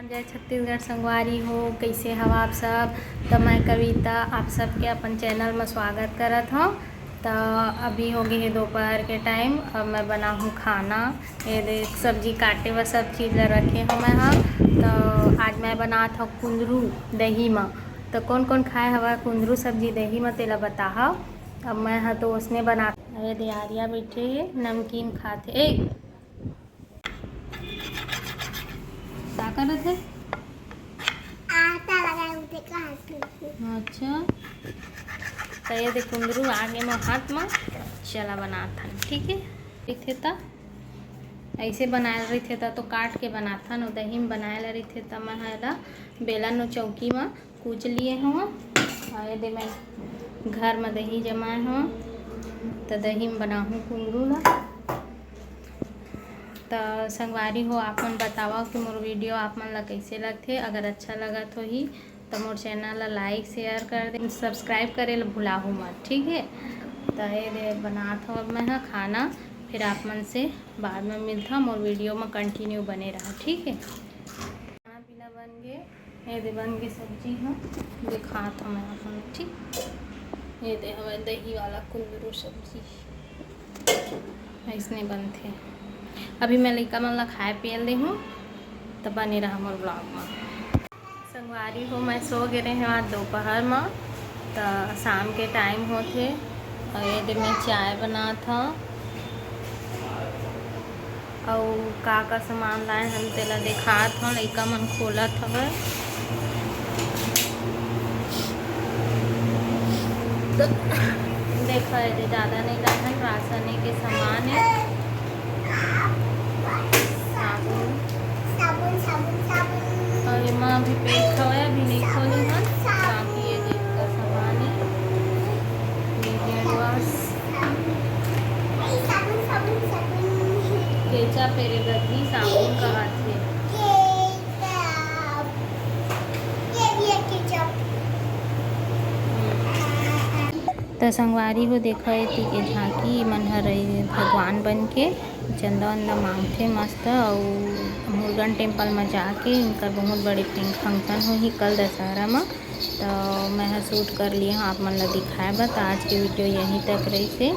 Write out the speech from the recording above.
नमस्कार, जय छत्तीसगढ़ संगवारी हो। कैसे हवा आप सब। तो मैं कविता आप सबके अपन चैनल में स्वागत करत हूँ। तो अभी हो गई है दोपहर के टाइम। अब मैं बना हूँ खाना। ये देख सब्जी काटे व सब चीज़ रखे हूँ मैं। हाँ, तो आज मैं बनात हूँ कुंदरू दही में। तो कौन कौन खाए हवा कुंदरू सब्जी दही में तेला बता। अब मैं हाँ तो उसने बना अरे दियारिया बैठे नमकीन खाते क्या करत है। आटा लगाए उठे का अच्छा, तो ये देख कुंदरू आगे में हाथ में चला बनाता ठीक है। रही था ऐसे बनाए रही थे तो काट के बनाता न दही में बनाए रही थे। तो मैं है बेलन चौकी में कूच लिए हूँ। और ये दे मैं घर में दही जमाए हूँ तो दही में बनाऊँ कुंदरू ला। तो संगवारी हो आप मन बतावा कि मोर वीडियो आप मन ला कैसे लगथे। अगर अच्छा लगत हो ही तो मोर चैनल ला लाइक शेयर कर दे, सब्सक्राइब करे ला भुलाहू मत ठीक है। तो ये बनात हो अब मैं खाना, फिर आप मन से बाद में मिलता। मोर वीडियो में कंटिन्यू बने रहा ठीक है। खाना पीना बन गए, ये दे बन गए सब्जी हो दिखात हूँ मैं अपन ठीक। ये दे हमें दही वाला कुंदरू सब्जी ऐसने बनते। अभी मैं लड़का मन ला खाए पियल दे हूँ तो बने रहा मोर ब्लॉग में। संगवारी हो मैं सो गए रहे आज दोपहर में। तो शाम के टाइम होते और ये दिन मैं चाय बना था और का सामान लाए हम तेला दिखात हूँ। लड़का मन खोलत हवे तो देखो ये ज़्यादा नहीं लाए राशन के सामान है। और ये माँ अभी पेट खवाया अभी नहीं खोली है। बाकी ये देख का सामान है केचा पेरे गद्दी साबुन का हाथ है। तो संगवारी हो देखो ये के झांकी मन हर भगवान बन के चंदा वंदा मांगथे मस्त। और मुर्गन टेम्पल में जाके इनकर बहुत बड़े फंक्शन हो ही कल दशहरा में। तो मैं शूट कर लिए हाँ आप मन ला दिखाए बा। तो आज की वीडियो यहीं तक रही थे।